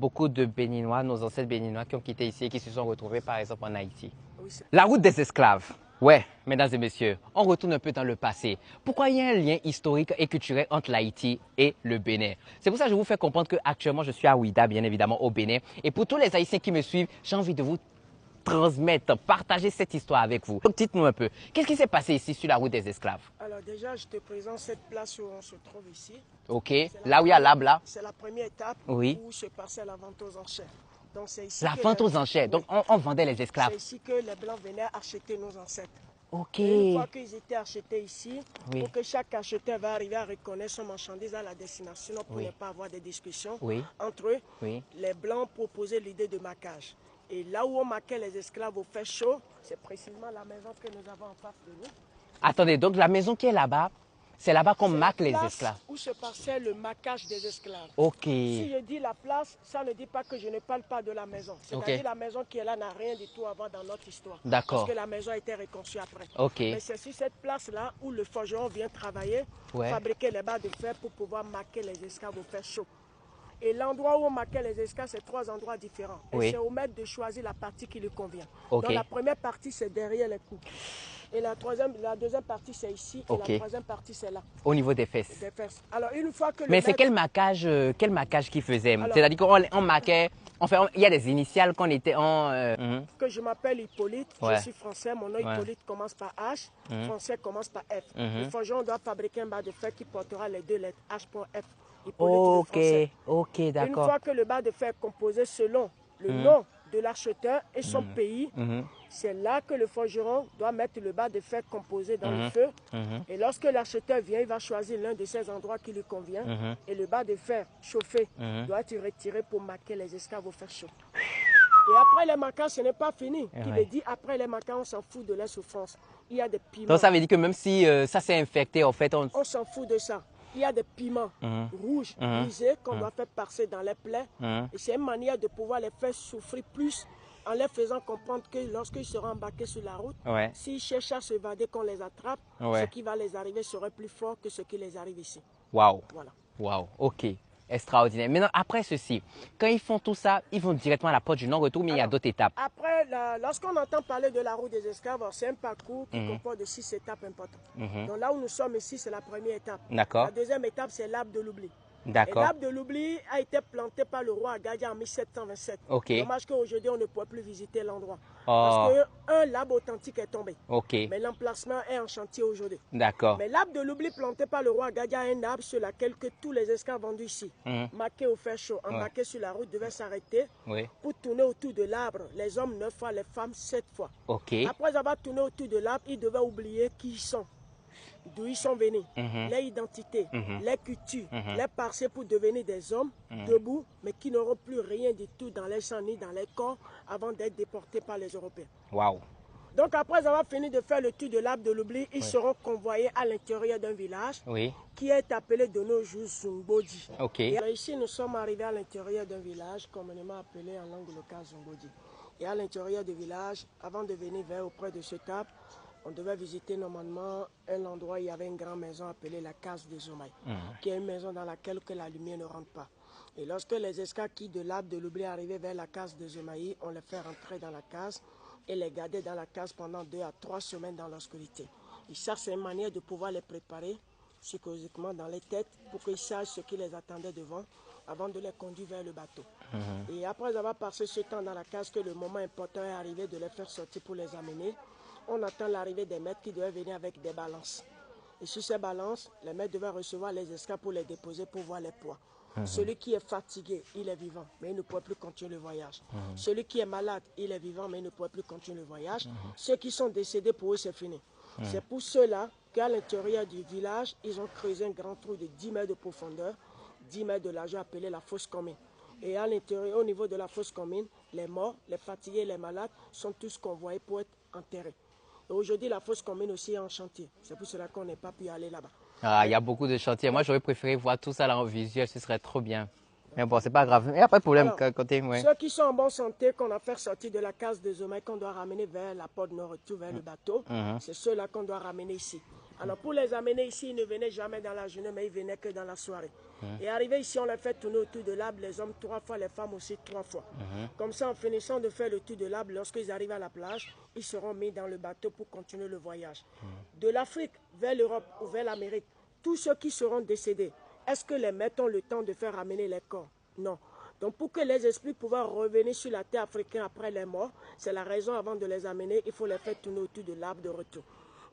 Beaucoup de Béninois, nos ancêtres Béninois qui ont quitté ici et qui se sont retrouvés par exemple en Haïti. Oui, La route des esclaves. Ouais, mesdames et messieurs, on retourne un peu dans le passé. Pourquoi il y a un lien historique et culturel entre l'Haïti et le Bénin? C'est pour ça que je vous fais comprendre qu'actuellement je suis à Ouida, bien évidemment, au Bénin. Et pour tous les Haïtiens qui me suivent, j'ai envie de vous transmettre, partager cette histoire avec vous. Donc dites-nous un peu, qu'est-ce qui s'est passé ici sur la route des esclaves? Alors déjà, je te présente cette place où on se trouve ici. Ok, là où il y a l'arbre là? C'est la première étape Oui. où se passait la vente aux enchères. Donc c'est ici La que vente aux enchères, donc on vendait les esclaves. c'est ici que les Blancs venaient acheter nos ancêtres. Ok. Et une fois qu'ils étaient achetés ici, Oui. pour que chaque acheteur va arriver à reconnaître son marchandise à la destination, pour Oui. ne pas avoir des discussions Oui. entre eux, Oui. les Blancs proposaient l'idée de maquage. Et là où on maquait les esclaves au fait chaud, c'est précisément la maison que nous avons en face de nous. Attendez, donc la maison qui est là-bas, c'est là-bas qu'on C'est maque la les place esclaves. où se passait le maquage des esclaves. Ok. Si je dis la place, ça ne dit pas que je ne parle pas de la maison. C'est-à-dire la maison qui est là n'a rien du tout avant dans notre histoire. D'accord. Parce que la maison a été reconstruite après. Ok. Mais c'est sur cette place-là où le forgeron vient travailler, fabriquer les barres de fer pour pouvoir maquer les esclaves au fer chaud. Et l'endroit où on maquait les esclaves, c'est 3 endroits différents. Et Oui. c'est au maître de choisir la partie qui lui convient. Ok. Donc la première partie, c'est derrière les coups. Et la deuxième partie, c'est ici. Ok. Et la troisième partie, c'est là. Au niveau des fesses. Des fesses. Alors, une fois que le Mais c'est maître... quel maquage qu'il faisait? Alors- C'est-à-dire qu'on maquait, il y a des initiales qu'on était en... que je m'appelle Hippolyte, Ouais. je suis français, mon nom Hippolyte commence par H, français commence par F. Le forgeron doit fabriquer un bas de fer qui portera les 2 lettres H pour F. Hippolyte le français. Ok, Une d'accord. fois que le bas de fer est composé selon le nom de l'acheteur et son pays, c'est là que le forgeron doit mettre le bas de fer composé dans le feu. Et lorsque l'acheteur vient, il va choisir l'un de ces endroits qui lui convient. Et le bas de fer chauffé doit être retiré pour maquer les esclaves au fer chaud. Et après les maquages, ce n'est pas fini. Qui veut dire après les maquages, on s'en fout de la souffrance. Il y a des piments. Donc ça veut dire que même si ça s'est infecté, en fait, On s'en fout de ça. Il y a des piments rouges, brisés, qu'on doit faire passer dans les plaies. Et c'est une manière de pouvoir les faire souffrir plus en les faisant comprendre que lorsqu'ils seront embarqués sur la route, s'ils cherchent à s'évader, qu'on les attrape, ce qui va les arriver serait plus fort que ce qui les arrive ici. Waouh. Voilà. Waouh, ok. Extraordinaire. Maintenant, après ceci, quand ils font tout ça, ils vont directement à la porte du non-retour, mais il y a d'autres étapes. Après, lorsqu'on entend parler de la route des esclaves, c'est un parcours qui comporte de 6 étapes importantes. Donc là où nous sommes ici, c'est la première étape. D'accord. La deuxième étape, c'est l'arbre de l'oubli. Et D'accord. l'arbre de l'oubli a été planté par le roi Agadia en 1727. Ok. Dommage qu'aujourd'hui, on ne pourrait plus visiter l'endroit. Oh. Parce qu'un l'arbre authentique est tombé. Ok. Mais l'emplacement est en chantier aujourd'hui. D'accord. Mais l'arbre de l'oubli planté par le roi Agadia est un arbre sur lequel que tous les esclaves vendus ici, marqués au fer chaud, embarqués sur la route, devaient s'arrêter pour tourner autour de l'arbre. Les hommes 9 fois, les femmes 7 fois. Ok. Après avoir tourné autour de l'arbre, ils devaient oublier qui ils sont, d'où ils sont venus, leur identité, leur culture, leur passé pour devenir des hommes debout, mais qui n'auront plus rien du tout dans les sangs ni dans les corps avant d'être déportés par les Européens. Waouh. Donc après avoir fini de faire le tour de l'arbre de l'oubli, ils seront convoyés à l'intérieur d'un village qui est appelé de nos jours Zungbodi. Ok. Et alors ici, nous sommes arrivés à l'intérieur d'un village communément appelé en langue locale Zungbodi. Et à l'intérieur du village, avant de venir vers auprès de cet arbre, on devait visiter normalement un endroit où il y avait une grande maison appelée la case des Zomaï, qui est une maison dans laquelle que la lumière ne rentre pas. Et lorsque les esclaves qui de l'arbre de l'oubli arrivaient vers la case des Zomaï, on les fait rentrer dans la case et les garder dans la case pendant 2 à 3 semaines dans l'obscurité. Et ça, c'est une manière de pouvoir les préparer psychologiquement dans les têtes pour qu'ils sachent ce qui les attendait devant avant de les conduire vers le bateau. Et après avoir passé ce temps dans la case, que le moment important est arrivé de les faire sortir pour les amener, on attend l'arrivée des maîtres qui devaient venir avec des balances. Et sur ces balances, les maîtres devaient recevoir les esclaves pour les déposer pour voir les poids. Celui qui est fatigué, il est vivant, mais il ne pourrait plus continuer le voyage. Celui qui est malade, il est vivant, mais il ne pourrait plus continuer le voyage. Ceux qui sont décédés, pour eux, c'est fini. C'est pour cela qu'à l'intérieur du village, ils ont creusé un grand trou de 10 mètres de profondeur, 10 mètres de largeur, appelé la fosse commune. Et à l'intérieur, au niveau de la fosse commune, les morts, les fatigués, les malades sont tous convoyés pour être enterrés. Et aujourd'hui, la fosse commune aussi est en chantier. C'est pour cela qu'on n'a pas pu aller là-bas. Ah, il y a beaucoup de chantiers. Moi, j'aurais préféré voir tout ça là en visuel, ce serait trop bien. Mais bon, c'est pas grave. Il n'y a pas de problème. Alors, Côté, ouais. ceux qui sont en bonne santé, qu'on a fait sortir de la case de Zomai, qu'on doit ramener vers la porte nord-retour, vers le bateau, c'est ceux-là qu'on doit ramener ici. Alors, pour les amener ici, ils ne venaient jamais dans la journée, mais ils venaient que dans la soirée. Et arrivé ici, on les fait tourner autour de l'arbre, les hommes 3 fois, les femmes aussi 3 fois. Comme ça, en finissant de faire le tour de l'arbre, lorsqu'ils arrivent à la plage, ils seront mis dans le bateau pour continuer le voyage. De l'Afrique vers l'Europe ou vers l'Amérique, tous ceux qui seront décédés, est-ce que les maîtres ont le temps de faire ramener les corps? Non. Donc pour que les esprits puissent revenir sur la terre africaine après les morts, c'est la raison avant de les amener, il faut les faire tourner autour de l'arbre de retour.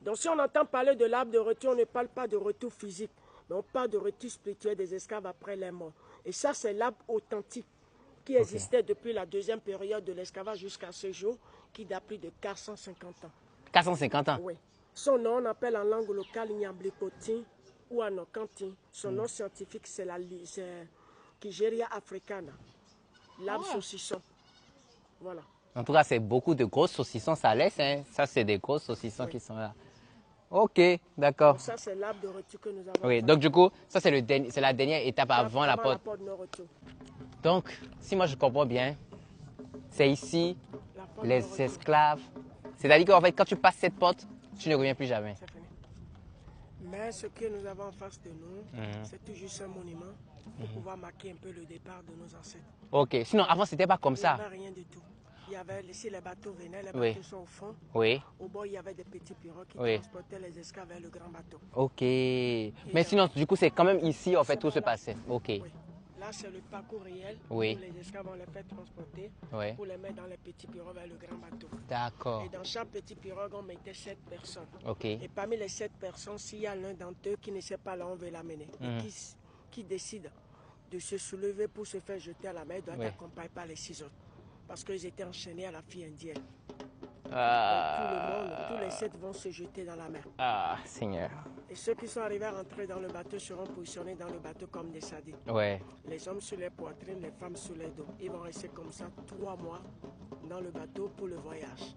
Donc si on entend parler de l'arbre de retour, on ne parle pas de retour physique, mais on parle de retour spirituel des esclaves après les morts. Et ça, c'est l'arbre authentique qui existait depuis la deuxième période de l'esclavage jusqu'à ce jour, qui date plus de 450 ans. 450 ans? Oui. Son nom, on appelle en langue locale Nyamblikoti ou Anokanti. Son nom scientifique, c'est la Kigeria africana, l'arbre saucisson. Voilà. En tout cas, c'est beaucoup de grosses saucissons, ça laisse. Hein. Ça, c'est des grosses saucissons qui sont là. Ok, d'accord. Ça, c'est l'arbre de retour que nous avons. Oui, donc du coup, ça, c'est la dernière étape avant la porte. nord-retour. Donc, si moi je comprends bien, c'est ici, les esclaves. C'est-à-dire qu'en fait, quand tu passes cette porte, tu ne reviens plus jamais. C'est fini. Mais ce que nous avons en face de nous, c'est tout juste un monument pour pouvoir marquer un peu le départ de nos ancêtres. Ok, sinon avant, c'était pas comme ça. Il n'y avait rien du tout. Il y avait, ici, les bateaux venaient, les Oui. bateaux sont au fond. Oui. Au bord, il y avait des petits pirogues qui Oui. transportaient les esclaves vers le grand bateau. Ok. Mais sinon, du coup, c'est quand même ici, en fait, tout se passait. Ok. Oui. Là, c'est le parcours réel Oui. où les esclaves, on les fait transporter Oui. pour les mettre dans les petits pirogues vers le grand bateau. D'accord. Et dans chaque petit pirogue, on mettait 7 personnes. Ok. Et parmi les 7 personnes, s'il y a l'un d'entre eux qui ne sait pas là où on veut l'amener, et qui décide de se soulever pour se faire jeter à la mer, doit être accompagné par les 6 autres. Parce qu'ils étaient enchaînés à la fille indienne. Donc, tout le monde, tous les 7 vont se jeter dans la mer. Ah, Seigneur. Et ceux qui sont arrivés à rentrer dans le bateau seront positionnés dans le bateau comme des sardines. Ouais. Les hommes sur les poitrines, les femmes sur les dos. Ils vont rester comme ça 3 mois dans le bateau pour le voyage.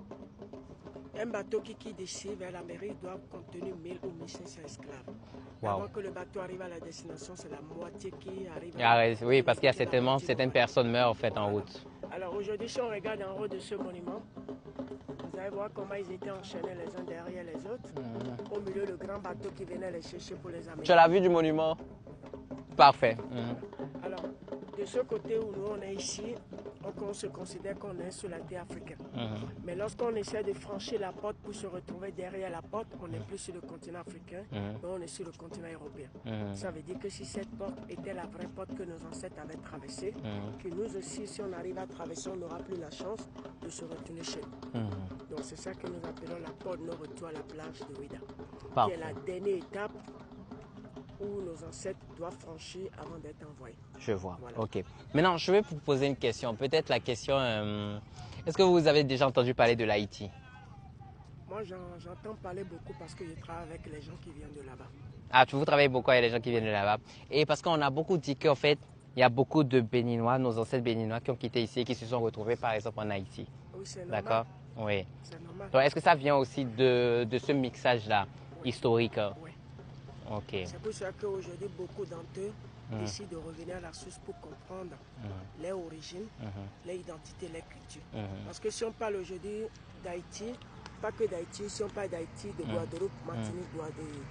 Un bateau qui quitte d'ici vers l'Amérique doit contenir 1000 ou 1500 esclaves. Wow. Avant que le bateau arrive à la destination, c'est la moitié qui arrive. Oui, parce qu'il y a certaines personnes meurent en fait en route. Alors aujourd'hui, si on regarde en haut de ce monument, vous allez voir comment ils étaient enchaînés les uns derrière les autres. Au milieu, le grand bateau qui venait les chercher pour les amener. Tu as la vue du monument? Parfait. Alors, de ce côté où nous on est ici, on se considère qu'on est sur la terre africaine. Mais lorsqu'on essaie de franchir la porte pour se retrouver derrière la porte, on n'est plus sur le continent africain, mais on est sur le continent européen. Ça veut dire que si cette porte était la vraie porte que nos ancêtres avaient traversée, que nous aussi, si on arrive à traverser, on n'aura plus la chance de se retourner chez nous. Donc c'est ça que nous appelons la porte nord-retour à la plage de Ouida, qui est la dernière étape où nos ancêtres doivent franchir avant d'être envoyés. Je vois. Voilà. Ok. Maintenant, je vais vous poser une question. Peut-être la question, est-ce que vous avez déjà entendu parler de l'Haïti? Moi, j'entends parler beaucoup parce que je travaille avec les gens qui viennent de là-bas. Ah, vous travaillez beaucoup avec les gens qui viennent de là-bas. Et parce qu'on a beaucoup dit qu'en fait, il y a beaucoup de Béninois, nos ancêtres Béninois qui ont quitté ici et qui se sont retrouvés par exemple en Haïti. Oui, c'est normal. D'accord? Oui. C'est normal. Donc, est-ce que ça vient aussi de ce mixage-là, historique? Oui. Ok. C'est pour ça qu'aujourd'hui, beaucoup d'entre eux décident de revenir à la source pour comprendre leur origine, leur identité, leur culture. Parce que si on parle aujourd'hui d'Haïti, pas que d'Haïti, si on parle d'Haïti, de Guadeloupe, Martinique, Guadeloupe,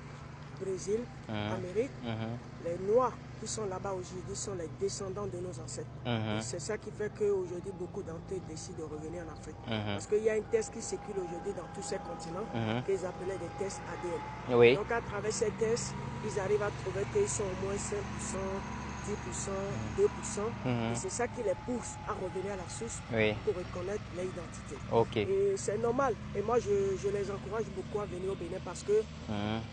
Brésil, Amérique, les Noirs qui sont là-bas aujourd'hui sont les descendants de nos ancêtres. C'est ça qui fait qu'aujourd'hui, beaucoup d'entre eux décident de revenir en Afrique. Parce qu'il y a une test qui circule aujourd'hui dans tous ces continents qu'ils appelaient des tests ADN. Oui. Donc à travers ces tests, ils arrivent à trouver qu'ils sont au moins 5%, 10%, 2%. Et c'est ça qui les pousse à revenir à la source pour reconnaître leur identité. Ok. Et c'est normal. Et moi, je les encourage beaucoup à venir au Bénin parce que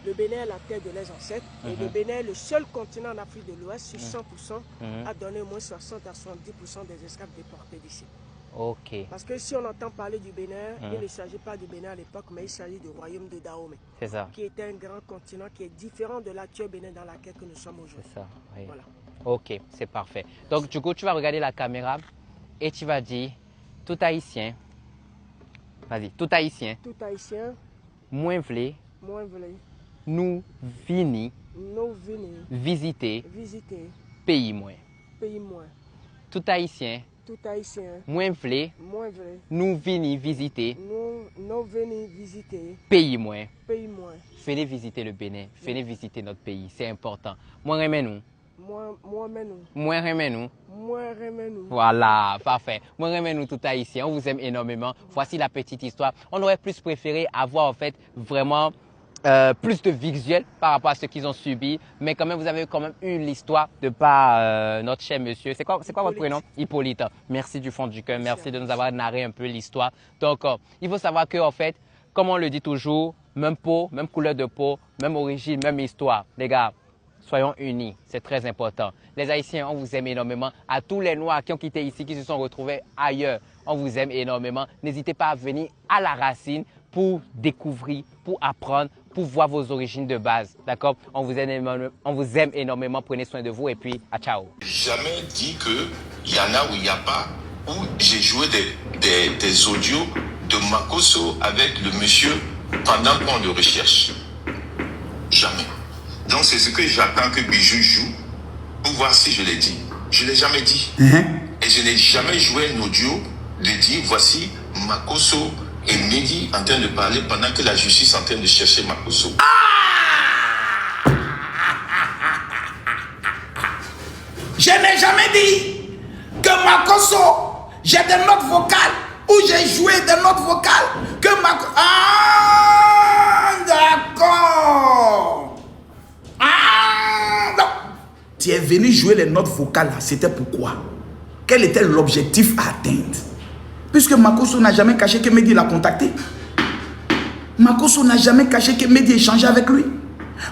le Bénin est la terre de leurs ancêtres. Et le Bénin est le seul continent en Afrique de l'Ouest sur 100% à donner au moins 60 à 70% des esclaves déportés d'ici. Ok. Parce que si on entend parler du Bénin, il ne s'agit pas du Bénin à l'époque, mais il s'agit du royaume de Dahomey. C'est ça. Qui était un grand continent qui est différent de l'actuel Bénin dans laquelle nous sommes aujourd'hui. C'est ça. Oui. Voilà. Ok, c'est parfait. Donc, du coup, tu vas regarder la caméra et tu vas dire tout haïtien. Vas-y, tout haïtien. Tout haïtien, Moins vle, moins voulu, nous vini nous venir visiter visiter pays moins. pays moins. Tout haïtien, Tout haïtien, moins vle, moins vrai. nous vini visiter, Nous venons visiter pays moins. pays moins. Venez visiter le Bénin, venez visiter notre pays, c'est important. Moi, remets nous. Moi, mais nous. Moi, remets nous. Moi, remets nous. Voilà, parfait. Moi, remets nous tout haïtien, on vous aime énormément. Voici la petite histoire. On aurait plus préféré avoir en fait vraiment plus de visuels par rapport à ce qu'ils ont subi, mais quand même, vous avez quand même eu l'histoire de par notre cher monsieur. C'est quoi votre prénom? Hippolyte. Merci du fond du cœur. Merci de nous avoir narré un peu l'histoire. Donc, il faut savoir que en fait, comme on le dit toujours, même peau, même couleur de peau, même origine, même histoire. Les gars, soyons unis, c'est très important. Les Haïtiens, on vous aime énormément. À tous les Noirs qui ont quitté ici, qui se sont retrouvés ailleurs, on vous aime énormément. N'hésitez pas à venir à la racine pour découvrir, pour apprendre, pour voir vos origines de base. D'accord? On vous aime énormément. Prenez soin de vous et puis à ciao. Jamais dit qu'il y en a ou il n'y a pas, où j'ai joué des audios de Makosso avec le monsieur pendant qu'on le recherche. Jamais. Donc c'est ce que j'attends que Bijou joue pour voir si je l'ai dit. Je ne l'ai jamais dit. Et je n'ai jamais joué un audio de dire voici Makosso et Mehdi en train de parler pendant que la justice est en train de chercher Makosso. Je n'ai jamais dit que Makosso, j'ai des notes vocales ou j'ai joué des notes vocales que Makosso. Ah, d'accord. Ah, non. Tu es venu jouer les notes vocales là, c'était pourquoi? Quel était l'objectif à atteindre? Puisque Makosso n'a jamais caché que Mehdi l'a contacté. Makosso n'a jamais caché que Mehdi échangeait avec lui.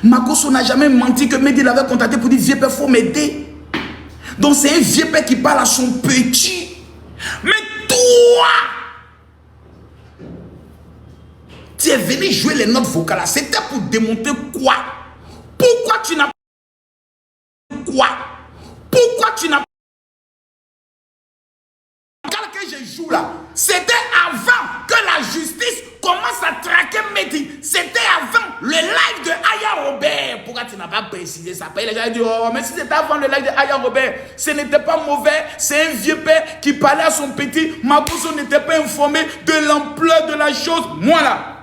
Makosso n'a jamais menti que Mehdi l'avait contacté pour dire vieux père, faut m'aider. Donc c'est un vieux père qui parle à son petit. Mais toi, tu es venu jouer les notes vocales là. C'était pour démontrer quoi? Pourquoi tu n'as pas quoi? Pourquoi tu n'as pas que je joue là? C'était avant que la justice commence à traquer Mehdi. C'était avant le live de Aya Robert. Pourquoi tu n'as pas précisé ça? Les gens disent, oh, mais si c'était avant le live de Aya Robert, ce n'était pas mauvais. C'est un vieux père qui parlait à son petit. Makosso n'était pas informé de l'ampleur de la chose. Moi là,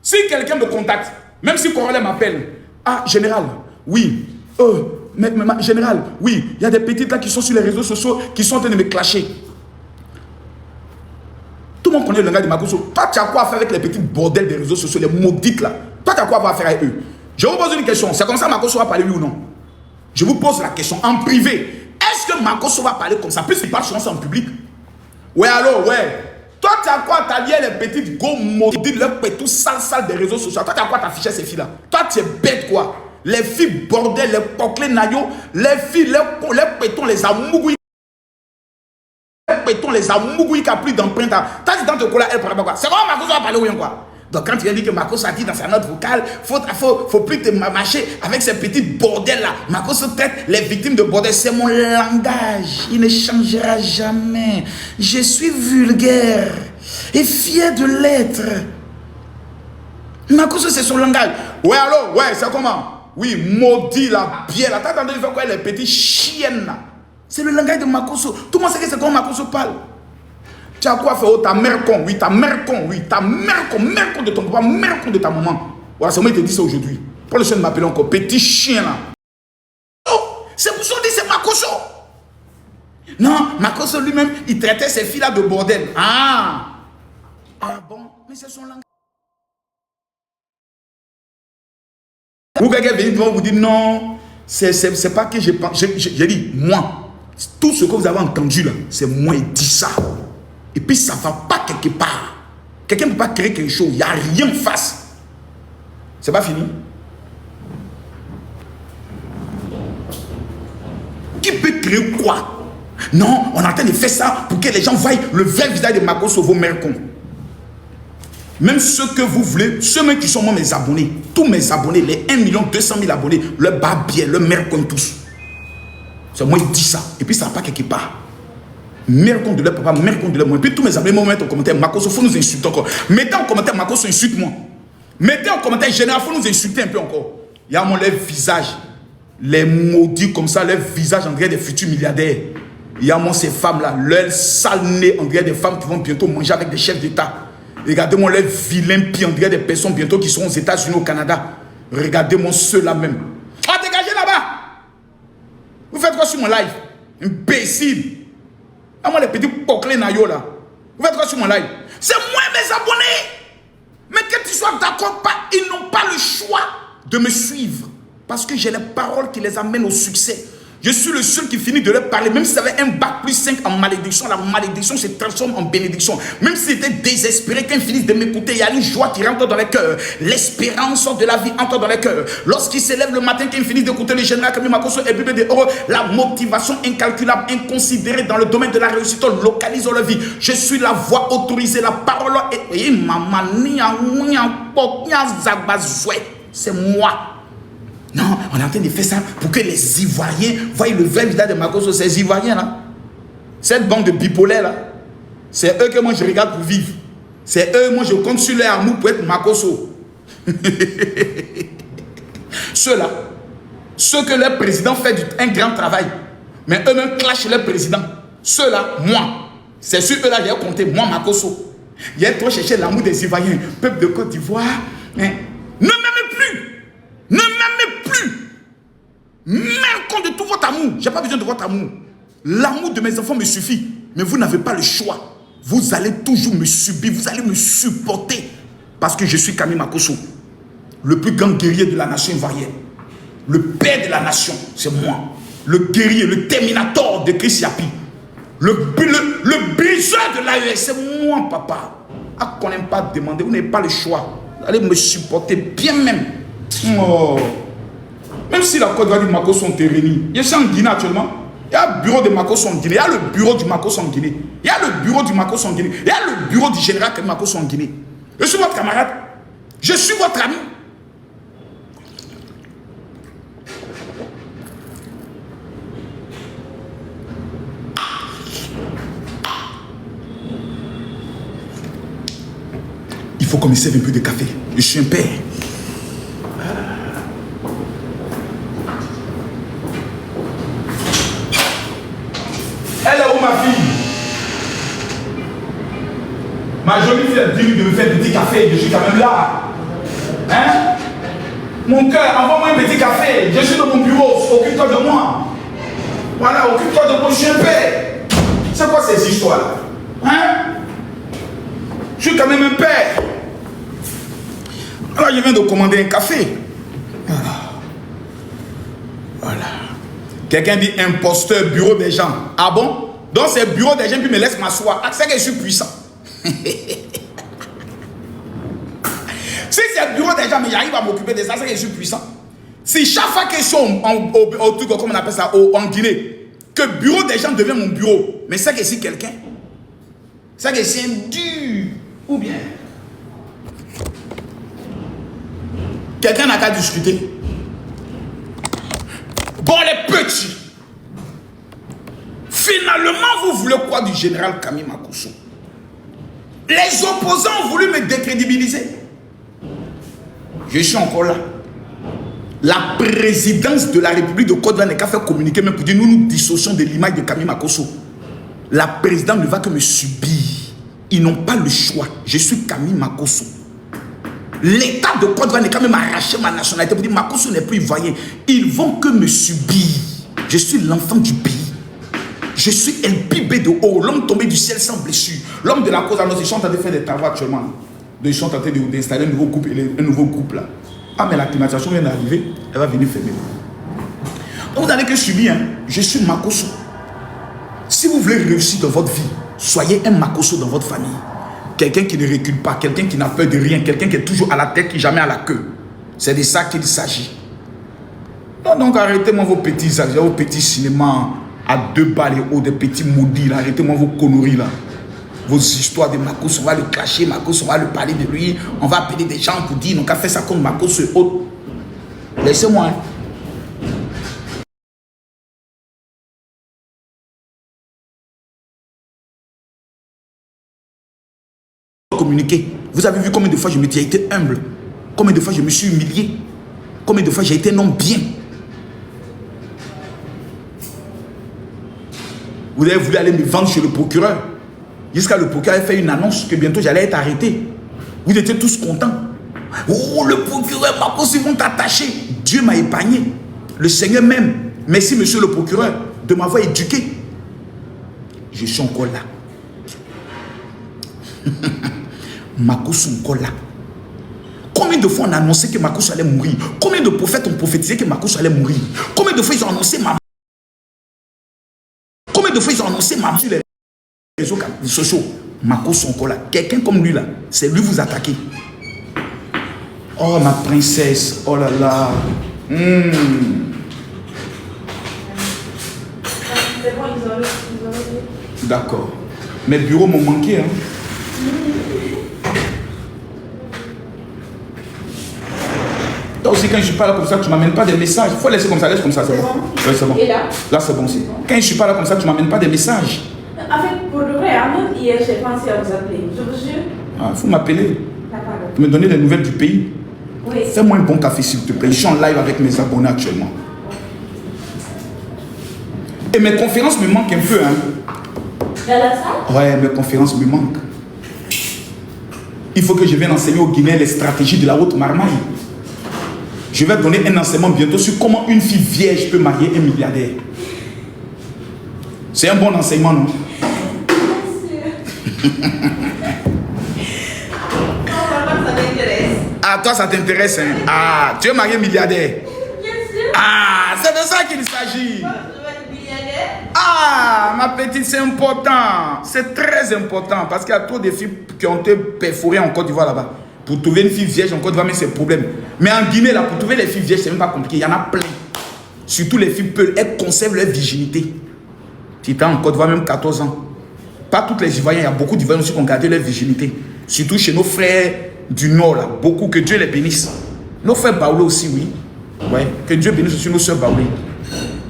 si quelqu'un me contacte, même si Corollet m'appelle, ah, général, oui, mais, général, oui, il y a des petites là qui sont sur les réseaux sociaux qui sont en train de me clasher. Tout le monde connaît le langage de Makosso. Toi, tu as quoi à faire avec les petits bordels des réseaux sociaux, les maudites là? Toi, tu as quoi à faire avec eux? Je vous pose une question. C'est comme ça que Makosso va parler, oui ou non? Je vous pose la question en privé. Est-ce que Makosso va parler comme ça? Puisqu'il parle souvent ça en public. Ouais, alors, ouais. Toi, tu as quoi à t'allier les petites go maudites, leurs pétous sales des réseaux sociaux? Toi, tu as quoi à t'afficher ces filles-là? Toi, tu es bête, quoi. Les filles bordel, les poclés naïos, les filles, les pétons, les amougouilles. Les amougouilles qui a plus d'empreinte. Toi, tu dans te coller, elle parle pas quoi. C'est comment Makosso va parler ou rien quoi? Donc, quand tu viens dire que Makosso a dit dans sa note vocale, faut plus te mâcher avec ces petits bordels là. Makosso traite les victimes de bordel. C'est mon langage. Il ne changera jamais. Je suis vulgaire et fier de l'être. Makosso, c'est son langage. Ouais, alors, ouais, c'est comment? Oui, maudit la bière là. T'as entendu faire quoi les petits chiennes là? C'est le langage de Makosso. Tout le monde sait que c'est comme Makosso parle. Tu as quoi faire? Oh, ta mère con, oui, ta mère con, oui, ta mère con de ton papa, mère con de ta maman. Voilà, c'est moi qui te dis ça aujourd'hui. Pas le chien de m'appeler encore petit chien là. Oh, c'est pour ça qu'on dit c'est Makosso. Non, Makosso lui-même, il traitait ces filles là de bordel. Ah bon, mais c'est son langage. Vous quelqu'un vient devant vous dire non, c'est pas que je pense. J'ai dit, moi. Tout ce que vous avez entendu là, c'est moi qui dis ça. Et puis ça ne va pas quelque part. Quelqu'un ne peut pas créer quelque chose. Il n'y a rien en face. C'est pas fini. Qui peut créer quoi? Non, on est en train de faire ça pour que les gens voient le vrai visage de Makosso, vos mères cons. Même ceux que vous voulez, ceux même qui sont moi mes abonnés, tous mes abonnés, les 1 200 000 abonnés, le bas bien, le mère con tous. C'est moi qui dis ça. Et puis ça va pas quelque part. Mère contre de leur papa, mère contre de leur moi. Et puis tous mes amis me mettent en commentaire, Makosso, il faut nous insulter encore. Mettez en commentaire, Makosso, insulte-moi. Mettez en commentaire, général, il faut nous insulter un peu encore. Il y a mon lèvre visage. Les maudits comme ça, leur visage en dirait des futurs milliardaires. Il y a moi ces femmes-là, leur sale nez en dirait des femmes qui vont bientôt manger avec des chefs d'État. Regardez-moi leurs vilains pieds en dirait des personnes bientôt qui seront aux États-Unis, au Canada. Regardez-moi ceux-là même. Ah, dégagez là-bas! Vous faites quoi sur mon live? Imbécile! Ah, moi les petits poclés naïos là. Vous faites quoi sur mon live? C'est moi mes abonnés! Mais que tu sois d'accord pas, ils n'ont pas le choix de me suivre. Parce que j'ai les paroles qui les amènent au succès. Je suis le seul qui finit de leur parler. Même si j'avais un bac plus 5 en malédiction, la malédiction se transforme en bénédiction. Même s'ils étaient désespérés, quand ils finissent de m'écouter, il y a une joie qui rentre dans les cœurs. L'espérance de la vie entre dans les cœurs. Lorsqu'ils se lèvent le matin, quand ils finissent d'écouter le général Kami Makosso et Bébé de Oro, la motivation incalculable, inconsidérée dans le domaine de la réussite localise leur vie. Je suis la voix autorisée, la parole. C'est moi. Non, on est en train de faire ça pour que les Ivoiriens voient le vrai visage de Makosso. Ces Ivoiriens là, cette bande de bipolaires là, c'est eux que moi je regarde pour vivre. C'est eux, moi je compte sur leur amour pour être Makosso. Ceux-là, ceux que leur président fait un grand travail, mais eux-mêmes clashent leur président. Ceux-là, moi, c'est sur eux là que j'ai compté, moi Makosso. Il y a trop cherché l'amour des Ivoiriens, peuple de Côte d'Ivoire. Hein. Ne m'aimez plus! Ne m'aimez plus. Même compte de tout votre amour. Je n'ai pas besoin de votre amour. L'amour de mes enfants me suffit. Mais vous n'avez pas le choix. Vous allez toujours me subir. Vous allez me supporter. Parce que je suis Kami Makosso. Le plus grand guerrier de la nation ivoirienne. Le père de la nation, c'est moi. Le guerrier, le terminator de Chris Yapi. Le briseur de l'AES, c'est moi, papa. Ah, qu'on n'aime pas demander. Vous n'avez pas le choix. Vous allez me supporter bien même. Oh. Même si la Côte d'Ivoire du Makosso sont réunis, je suis en Guinée actuellement. Il y a le bureau de Makosso en Guinée, il y a le bureau du Makosso en Guinée, il y a le bureau du Makosso en Guinée, il y a le bureau du général Kami Makosso en Guinée. Je suis votre camarade, je suis votre ami. Il faut qu'on me serve un peu de café. Je suis un père. Elle est où ma fille? Ma jolie fille a dit de me faire un petit café. Je suis quand même là. Hein? Mon cœur, envoie-moi un petit café. Je suis dans mon bureau. Occupe-toi de moi. Voilà, occupe-toi de moi. Je suis un père. C'est quoi ces histoires? Hein? Je suis quand même un père. Alors je viens de commander un café. Voilà. Quelqu'un dit imposteur, bureau des gens. Ah bon? Donc c'est le bureau des gens qui me laisse m'asseoir. Ah, c'est que je suis puissant. Si c'est le bureau des gens, mais j'arrive à m'occuper de ça, c'est que je suis puissant. Si chaque fois qu'ils sont au truc, comme on appelle ça, en Guinée, que le bureau des gens devient mon bureau, mais c'est que si quelqu'un, c'est que c'est un dur, ou bien quelqu'un n'a qu'à discuter. Bon, les petits, finalement, vous voulez quoi du général Kami Makosso? Les opposants ont voulu me décrédibiliser. Je suis encore là. La présidence de la République de Côte d'Ivoire n'a qu'à faire communiquer, même pour dire nous nous dissocions de l'image de Kami Makosso. La présidente ne va que me subir. Ils n'ont pas le choix. Je suis Kami Makosso. L'État de Côte d'Ivoire n'a quand même arraché ma nationalité pour dire Makosso n'est plus ivoirien. Ils vont que me subir. Je suis l'enfant du pays. Je suis LPB de haut, l'homme tombé du ciel sans blessure. L'homme de la cause. Alors, ils sont en train de faire des travaux actuellement. Ils sont en train d'installer un nouveau groupe là. Ah, mais la climatisation vient d'arriver. Elle va venir fermer. Donc, vous n'allez que subir. Hein. Je suis Makosso. Si vous voulez réussir dans votre vie, soyez un Makosso dans votre famille. Quelqu'un qui ne recule pas, quelqu'un qui n'a peur de rien, quelqu'un qui est toujours à la tête, qui n'est jamais à la queue. C'est de ça qu'il s'agit. Donc arrêtez-moi vos petits cinémas à 2 balles et haut, des petits maudits là. Arrêtez-moi vos conneries là. Vos histoires de Makosso, on va le clasher, Makosso, on va le parler de lui. On va appeler des gens pour dire, on va faire ça comme Makosso et autres. Laissez-moi. Hein. Communiquer. Vous avez vu combien de fois je me suis été humble, combien de fois je me suis humilié, combien de fois j'ai été un homme bien. Vous avez voulu aller me vendre chez le procureur. Jusqu'à le procureur ait fait une annonce que bientôt j'allais être arrêté. Vous étiez tous contents. Oh, le procureur, Makosso, ils vont t'attacher. Dieu m'a épargné. Le Seigneur même. Merci, monsieur le procureur, de m'avoir éduqué. Je suis encore là. Makosso encore là. Combien de fois on a annoncé que Makosso allait mourir? Combien de prophètes ont prophétisé que Makosso allait mourir? Combien de fois ils ont annoncé ma mort? Combien de fois ils ont annoncé ma mort sur les réseaux sociaux? Makosso encore là. Quelqu'un comme lui là, c'est lui vous attaquer. Oh ma princesse, oh là là. C'est bon, ils ont dit. D'accord. Mes bureaux m'ont manqué. Hein. Toi aussi, quand je suis pas là comme ça, tu m'amènes pas des messages. Il faut laisser comme ça, laisse comme ça, c'est bon. Oui, c'est bon. Et là? Là, c'est bon aussi. Quand je suis pas là comme ça, tu m'amènes pas des messages. En fait, pour de vrai, même hier, j'ai pensé à vous appeler. Je vous jure. Ah, il faut m'appeler. D'accord. Pour me donner des nouvelles du pays. Oui. Fais-moi un bon café, s'il te plaît. Je suis en live avec mes abonnés actuellement. Et mes conférences me manquent un peu. Hein. Dans la salle? Ouais, mes conférences me manquent. Il faut que je vienne enseigner aux Guinéens les stratégies de la haute marmaille. Je vais donner un enseignement bientôt sur comment une fille vierge peut marier un milliardaire. C'est un bon enseignement, non? Ça m'intéresse. Ah, toi, ça t'intéresse, hein? Ah, tu veux marier un milliardaire? Bien sûr. Ah, c'est de ça qu'il s'agit. Je vais être millionnaire. Ah, ma petite, c'est important. C'est très important parce qu'il y a trop de filles qui ont été perforées en Côte d'Ivoire là-bas. Pour trouver une fille vierge en Côte d'Ivoire, mais c'est le problème. Mais en Guinée, là, pour trouver les filles vierges, c'est même pas compliqué. Il y en a plein. Surtout les filles peuvent, elles conservent leur virginité. Tu es en Côte d'Ivoire, même 14 ans. Pas toutes les Ivoiriens, il y a beaucoup d'Ivoiriens aussi qui ont gardé leur virginité. Surtout chez nos frères du Nord, là. Beaucoup, que Dieu les bénisse. Nos frères Baoulé aussi, oui. Ouais, que Dieu bénisse aussi nos soeurs Baoulé.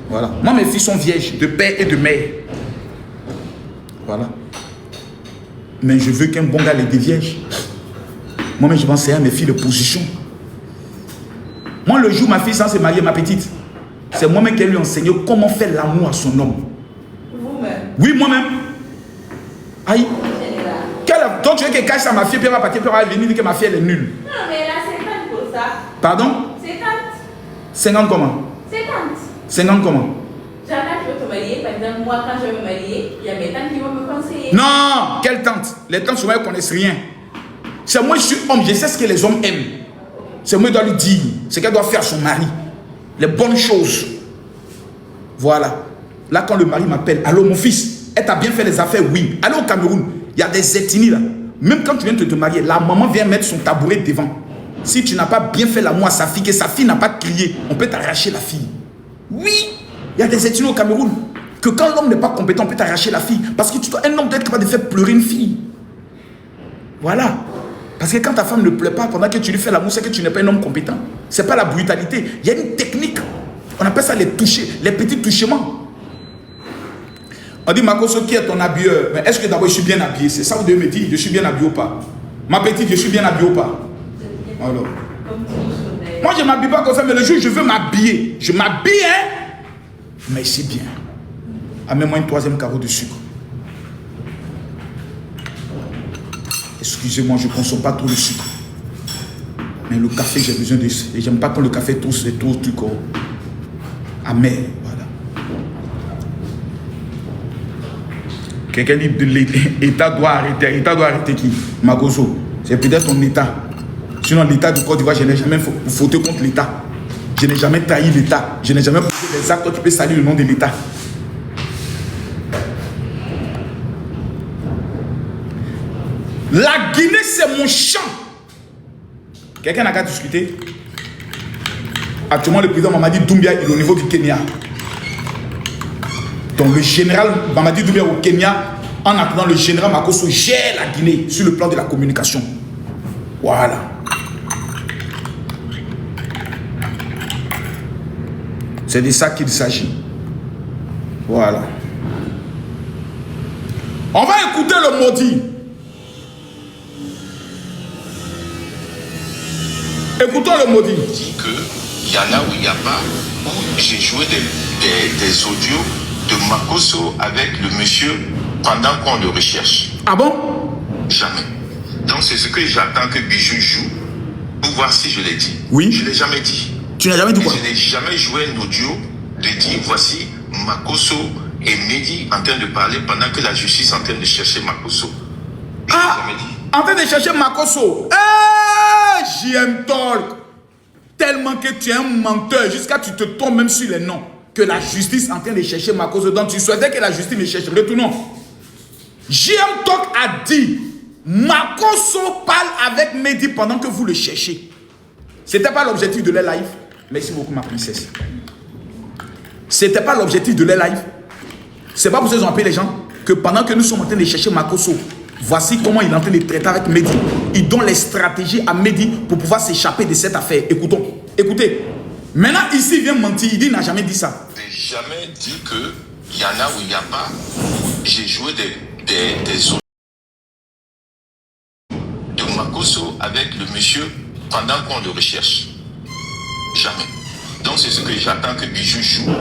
Voilà. Moi, mes filles sont vierges, de père et de mère. Voilà. Mais je veux qu'un bon gars les dévierge. Moi-même, je vais enseigner à mes filles de position. Moi, le jour où ma fille s'est mariée, ma petite, c'est moi-même qui lui ai enseigné comment faire l'amour à son homme. Vous-même? Oui, moi-même. Aïe. Général. Donc, tu veux qu'elle cache ça à ma fille, puis elle va partir, puis elle va venir dire que ma fille, elle est nulle. Non, mais elle a 50 pour ça. Pardon? 50. 50 comment? 50. 50 comment? Jamais je vais te marier. Par exemple, moi, quand je vais me marier, il y a mes tantes qui vont me conseiller. Non! Quelle tante? Les tantes, souvent, elles ne connaissent rien. C'est moi, je suis homme, je sais ce que les hommes aiment. C'est moi qui dois lui dire ce qu'elle doit faire à son mari. Les bonnes choses. Voilà. Là, quand le mari m'appelle, allô mon fils, elle t'a bien fait les affaires, oui. Allô au Cameroun, il y a des ethnies là. Même quand tu viens de te marier, la maman vient mettre son tabouret devant. Si tu n'as pas bien fait l'amour à sa fille, que sa fille n'a pas crié, on peut t'arracher la fille. Oui, il y a des ethnies au Cameroun. Que quand l'homme n'est pas compétent, on peut t'arracher la fille. Parce que un homme doit être capable de faire pleurer une fille. Voilà. Parce que quand ta femme ne pleure pas pendant que tu lui fais l'amour, c'est que tu n'es pas un homme compétent. Ce n'est pas la brutalité. Il y a une technique. On appelle ça les toucher, les petits touchements. On dit, Makosso, qui est ton habilleur? Mais est-ce que d'abord je suis bien habillé? C'est ça que vous devez me dire, je suis bien habillé ou pas? Ma petite, je suis bien habillé ou pas? Alors. Moi, je ne m'habille pas comme ça, mais le jour où je veux m'habiller, je m'habille, hein? Mais c'est bien. Amène-moi une troisième carreau de sucre. Excusez-moi, je ne consomme pas trop de sucre. Mais le café, j'ai besoin de ça. Et j'aime pas quand le café tousse les tours du corps. Amer, voilà. Quelqu'un dit l'État doit arrêter. L'État doit arrêter qui? Makosso. C'est peut-être ton État. Sinon, l'État du Côte d'Ivoire, je n'ai jamais voté contre l'État. Je n'ai jamais trahi l'État. Je n'ai jamais posé des actes qui peuvent salir le nom de l'État. La Guinée, c'est mon champ. Quelqu'un n'a qu'à discuter. Actuellement, le président Mamadi Doumbia est au niveau du Kenya. Donc, le général Mamadi Doumbia au Kenya, en attendant, le général Makosso gère la Guinée sur le plan de la communication. Voilà. C'est de ça qu'il s'agit. Voilà. On va écouter le maudit. Écoutons le maudit. Dit qu'il y en a où il n'y a pas, où j'ai joué des audios de Makosso avec le monsieur pendant qu'on le recherche. Ah bon? Jamais. Donc c'est ce que j'attends que Bijou joue pour voir si je l'ai dit. Oui. Je ne l'ai jamais dit. Tu n'as jamais dit quoi? Je n'ai jamais joué un audio de dire voici Makosso et Mehdi en train de parler pendant que la justice est en train de chercher Makosso. Je n'ai jamais dit. En train de chercher Makosso. JM Talk. Tellement que tu es un menteur jusqu'à tu te tombes même sur les noms. Que la justice est en train de chercher Makosso. Donc tu souhaitais que la justice me cherche. Retournons. JM Talk a dit Makosso parle avec Mehdi pendant que vous le cherchez. C'était pas l'objectif de leur live. Merci beaucoup ma princesse. C'était pas l'objectif de leur live. C'est pas pour ça qu'ils ont appelé les gens que pendant que nous sommes en train de chercher Makosso, voici comment il est en train de traiter avec Mehdi. Il donne les stratégies à Mehdi pour pouvoir s'échapper de cette affaire. Écoutons. Écoutez. Maintenant, ici, il vient mentir. Il dit, il n'a jamais dit ça. Je n'ai jamais dit qu'il y en a ou il n'y a pas. J'ai joué des autres de Makosso avec le monsieur pendant qu'on le recherche. Jamais. Donc c'est ce que j'attends que Bijou joue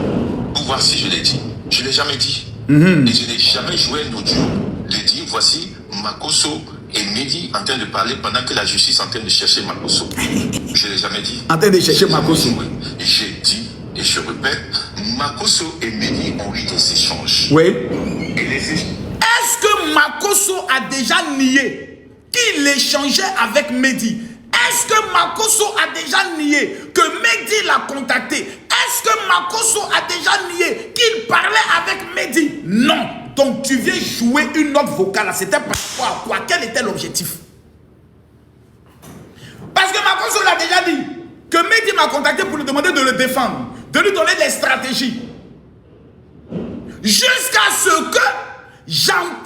pour voir si je l'ai dit. Je ne l'ai jamais dit. Et je n'ai jamais joué un audio de dire voici Makosso et Mehdi en train de parler pendant que la justice est en train de chercher Makosso. Je ne l'ai jamais dit. En train de chercher Makosso. J'ai dit, et je répète, Makosso et Mehdi ont eu des échanges. Oui. Et les échanges. Est-ce que Makosso a déjà nié qu'il échangeait avec Mehdi? Est-ce que Makosso a déjà nié que Mehdi l'a contacté? Est-ce que Makosso a déjà nié qu'il parlait avec Mehdi? Non. Donc tu viens jouer une note vocale. C'était par rapport à quoi? Quel était l'objectif? Parce que Makosso l'a déjà dit que Mehdi m'a contacté pour lui demander de le défendre, de lui donner des stratégies. Jusqu'à ce que j'entende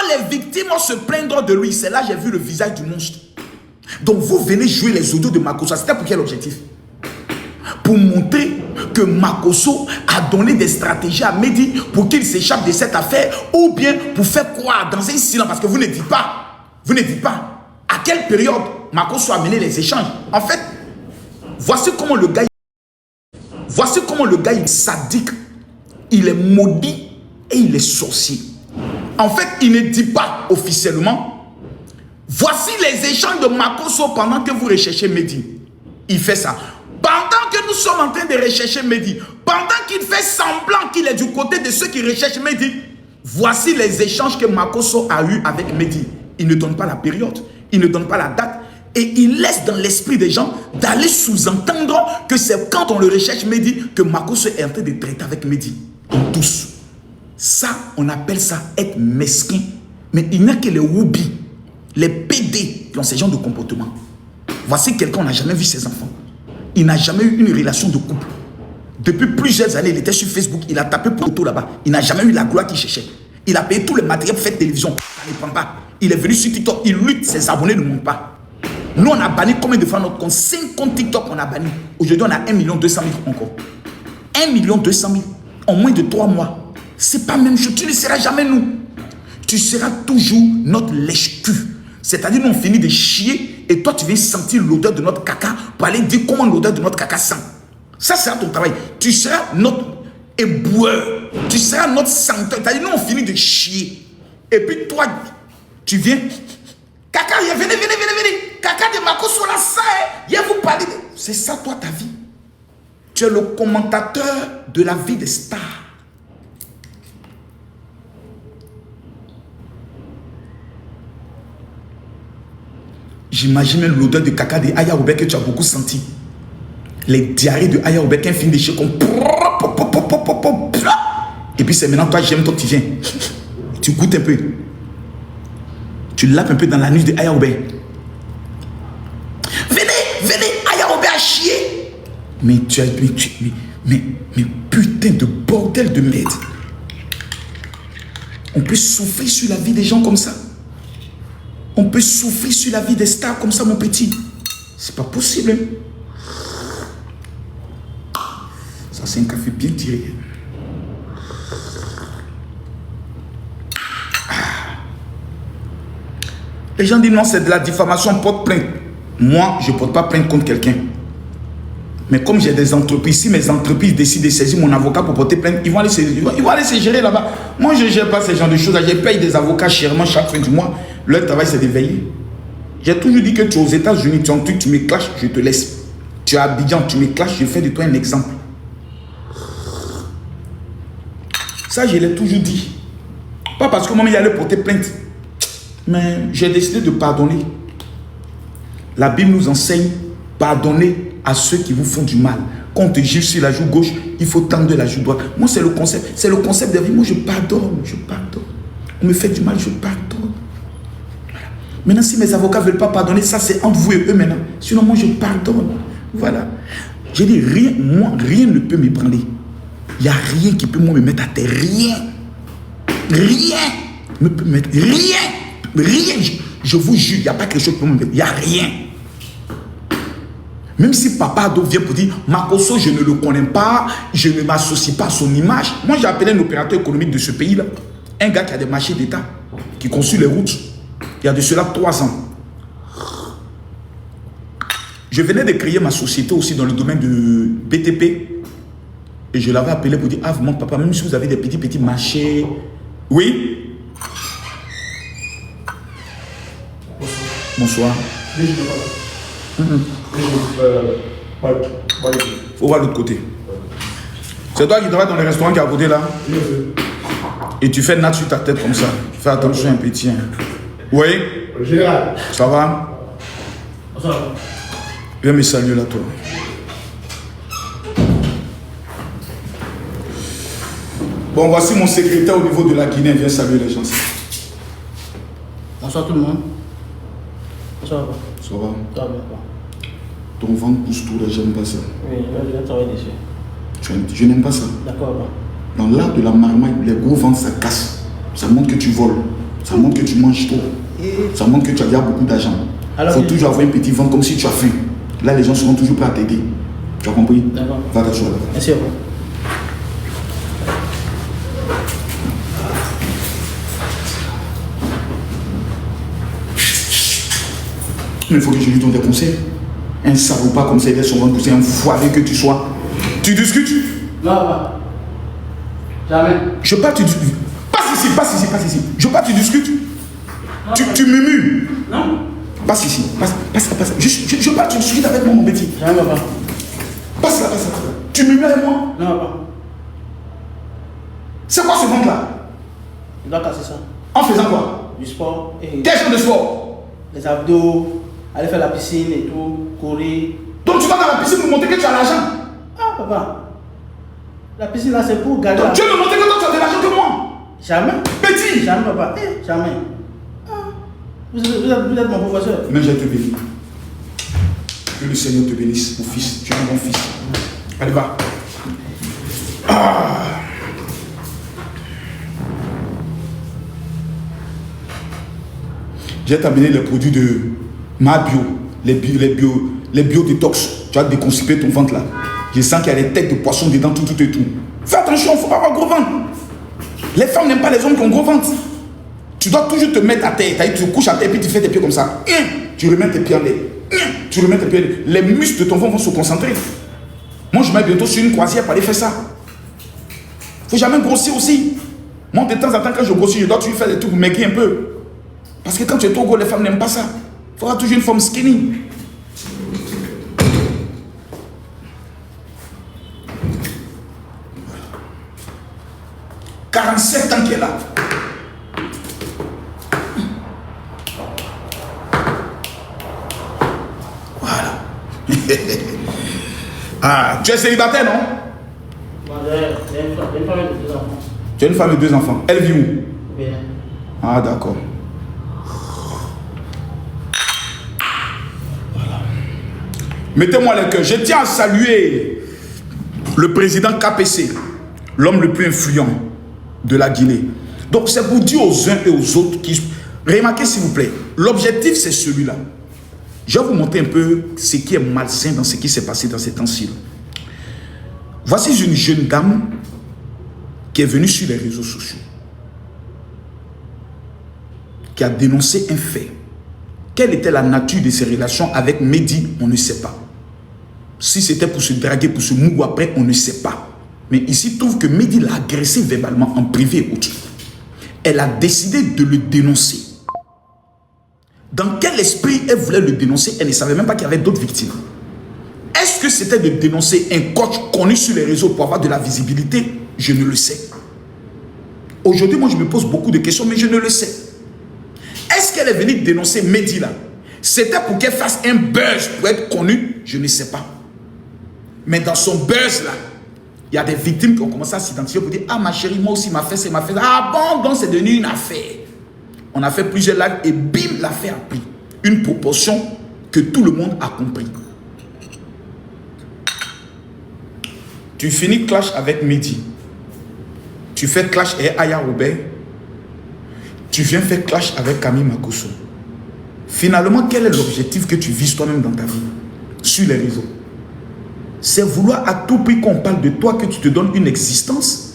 les victimes se plaindre de lui. C'est là que j'ai vu le visage du monstre. Donc vous venez jouer les audios de Makosso. C'était pour quel objectif? Pour montrer que Makosso a donné des stratégies à Mehdi pour qu'il s'échappe de cette affaire, ou bien pour faire croire dans un silence, parce que vous ne dites pas, à quelle période Makosso a mené les échanges. En fait, voici comment le gars est sadique, il est maudit et il est sorcier. En fait, il ne dit pas officiellement. Voici les échanges de Makosso pendant que vous recherchez Mehdi. Il fait ça. Pendant que nous sommes en train de rechercher Mehdi, pendant qu'il fait semblant qu'il est du côté de ceux qui recherchent Mehdi, voici les échanges que Makosso a eu avec Mehdi. Il ne donne pas la période, il ne donne pas la date, et il laisse dans l'esprit des gens d'aller sous-entendre que c'est quand on le recherche Mehdi que Makosso est en train de traiter avec Mehdi. Tous. Ça, on appelle ça être mesquin. Mais il n'y a que les woubi, les PD qui ont ce genre de comportement. Voici quelqu'un, on n'a jamais vu ses enfants. Il n'a jamais eu une relation de couple. Depuis plusieurs années, il était sur Facebook, il a tapé pour tout là-bas. Il n'a jamais eu la gloire qu'il cherchait. Il a payé tout le matériel pour faire télévision. Ça ne prend pas. Il est venu sur TikTok, il lutte, ses abonnés ne montent pas. Nous, on a banni combien de fois notre compte? 5 comptes TikTok, on a banni. Aujourd'hui, on a 1 200 000 encore. 1 200 000 en moins de 3 mois. C'est pas même chose. Tu ne seras jamais nous. Tu seras toujours notre lèche-cul. C'est-à-dire, nous, on finit de chier et toi, tu viens sentir l'odeur de notre caca pour aller dire comment l'odeur de notre caca sent. Ça sera ton travail. Tu seras notre éboueur. Tu seras notre senteur. C'est-à-dire, nous, on finit de chier. Et puis, toi, tu viens. Caca, venez. Caca de Makosso, là, ça, viens vous parler. C'est ça, toi, ta vie. Tu es le commentateur de la vie des stars. J'imagine même l'odeur de caca de Aya Oubek que tu as beaucoup senti. Les diarrhées de Aya Oubek, un film de chez comme. Et puis c'est maintenant toi, j'aime toi, tu viens. Tu goûtes un peu. Tu lapes un peu dans la nuit de Aya Oubek. Venez, Aya Oubek a chier. Mais tu as. Mais putain de bordel de merde. On peut souffrir sur la vie des gens comme ça. On peut souffrir sur la vie des stars comme ça, mon petit. C'est pas possible. Ça, c'est un café bien tiré. Les gens disent non, c'est de la diffamation, porte plainte. Moi, je ne porte pas plainte contre quelqu'un. Mais comme j'ai des entreprises, si mes entreprises décident de saisir mon avocat pour porter plainte, ils vont aller se gérer là-bas. Moi, je ne gère pas ce genre de choses. Je paye des avocats chèrement chaque fin du mois. Leur travail, c'est de veiller. J'ai toujours dit que tu es aux États-Unis, tu es en truc, tu me clashes, je te laisse. Tu es à Abidjan, tu me clashes, je fais de toi un exemple. Ça, je l'ai toujours dit. Pas parce que moi, il allait porter plainte. Mais j'ai décidé de pardonner. La Bible nous enseigne, pardonner à ceux qui vous font du mal. Quand on te gifle sur la joue gauche, il faut tendre la joue droite. Moi, c'est le concept. C'est le concept de la vie. Moi, je pardonne. Je pardonne. On me fait du mal, je pardonne. Voilà. Maintenant, si mes avocats ne veulent pas pardonner, ça, c'est entre vous et eux maintenant. Sinon, moi, je pardonne. Voilà. J'ai dit, rien, moi, rien ne peut m'ébranler. Il n'y a rien qui peut moi me mettre à terre. Rien. Rien ne peut me mettre. Rien. Rien. Je vous jure, il n'y a pas quelque chose qui peut me mettre. Il n'y a rien. Même si Papa Ado vient pour dire, Makosso, je ne le connais pas, je ne m'associe pas à son image. Moi, j'ai appelé un opérateur économique de ce pays-là. Un gars qui a des marchés d'État, qui construit les routes. Il y a de cela 3 ans. Je venais de créer ma société aussi dans le domaine de BTP. Et je l'avais appelé pour dire, ah, mon papa, même si vous avez des petits marchés. Oui. Bonsoir. Faut voir l'autre côté. C'est toi qui travailles dans le restaurant qui est à côté là. Et tu fais natte sur ta tête comme ça. Fais attention un petit. Oui. Général. Ça va? Bonsoir. Viens me saluer là, toi. Bon, voici mon secrétaire au niveau de la Guinée. Viens saluer les gens. Bonsoir tout le monde. Bonsoir. Ça va? Ça va bien. Ton ventre pousse tout là, j'aime pas ça. Oui, je vais travailler dessus. Je n'aime pas ça. D'accord. Dans l'art de la marmaille, les gros ventres, ça casse. Ça montre que tu voles. Ça montre que tu manges trop. Ça montre que tu as déjà beaucoup d'argent. Il faut toujours avoir un petit ventre comme si tu as faim. Là, les gens seront toujours prêts à t'aider. Tu as compris? D'accord. Va t'asseoir là. Merci à vous. Mais il faut que je lui donne des conseils. Un salopard comme ça, il est son ventre poussé, un foiré que tu sois. Tu discutes? Non, pas. Jamais. Je veux pas que tu discutes. Passe ici. Je veux pas que tu discutes. Non, Tu murmures. Non. Passe ici. Passe. Je veux pas que tu discutes avec moi, mon petit. Jamais, pas. Passe là. Tu murmures avec moi? Non, pas. C'est quoi ce ventre-là? Il doit casser ça. En faisant quoi? Du sport. Et Quel genre de sport? les abdos, aller faire la piscine et tout, courir. Donc tu vas dans la piscine pour montrer que tu as l'argent. Ah, papa. La piscine là, c'est pour garder. Donc tu veux me montrer que toi tu as de l'argent que moi? Jamais. Petit. Jamais, papa. Jamais. Ah. Vous êtes mon professeur. Mais je te bénis. Que le Seigneur te bénisse, mon fils. Tu es un bon fils. Allez, va. J'ai terminé les produits de ma bio, les bio-détox. Tu vas déconstiper ton ventre là. Je sens qu'il y a des têtes de poisson dedans, tout. Fais attention, il ne faut pas avoir gros ventre. Les femmes n'aiment pas les hommes qui ont gros ventre. Tu dois toujours te mettre à terre. Tu couches à terre et puis tu fais tes pieds comme ça. Tu remets tes pieds en l'air. Tu remets tes pieds. Les muscles de ton ventre vont se concentrer. Moi, je mets bientôt sur une croisière pour aller faire ça. Il ne faut jamais grossir aussi. Moi, de temps en temps, quand je grossis, je dois toujours faire des trucs pour maigrir un peu. Parce que quand tu es trop gros, les femmes n'aiment pas ça. Il faudra toujours une forme skinny. « 47 ans qu'elle est là. » Voilà. Ah, tu es célibataire, non? Moi, j'ai une femme et 2 enfants. Tu as une femme et 2 enfants. Elle vit où? Bien. Ah, d'accord. Mettez-moi le cœur. Je tiens à saluer le président KPC, l'homme le plus influent de la Guinée. Donc c'est pour dire aux uns et aux autres qui... Remarquez s'il vous plaît, l'objectif c'est celui-là. Je vais vous montrer un peu ce qui est malsain dans ce qui s'est passé dans ces temps-ci. Voici une jeune dame qui est venue sur les réseaux sociaux, qui a dénoncé un fait. Quelle était la nature de ses relations avec Mehdi, on ne sait pas. Si c'était pour se draguer, pour se mouiller après, on ne sait pas. Mais ici, il trouve que Mehdi l'a agressé verbalement en privé. Elle a décidé de le dénoncer. Dans quel esprit elle voulait le dénoncer? Elle ne savait même pas qu'il y avait d'autres victimes. Est-ce que c'était de dénoncer un coach connu sur les réseaux pour avoir de la visibilité? Je ne le sais. Aujourd'hui, moi, je me pose beaucoup de questions, mais je ne le sais. Est-ce qu'elle est venue dénoncer Mehdi là? C'était pour qu'elle fasse un buzz pour être connue? Je ne sais pas. Mais dans son buzz là, il y a des victimes qui ont commencé à s'identifier pour dire « Ah ma chérie, moi aussi ma fesse c'est ma fesse. » Ah bon, donc c'est devenu une affaire. On a fait plusieurs lives et bim, l'affaire a pris une proportion que tout le monde a compris. Tu finis clash avec Mehdi. Tu fais clash avec Aya Robert. Tu viens faire clash avec Camille Makosso. Finalement, quel est l'objectif que tu vises toi-même dans ta vie? Sur les réseaux. C'est vouloir à tout prix qu'on parle de toi, que tu te donnes une existence?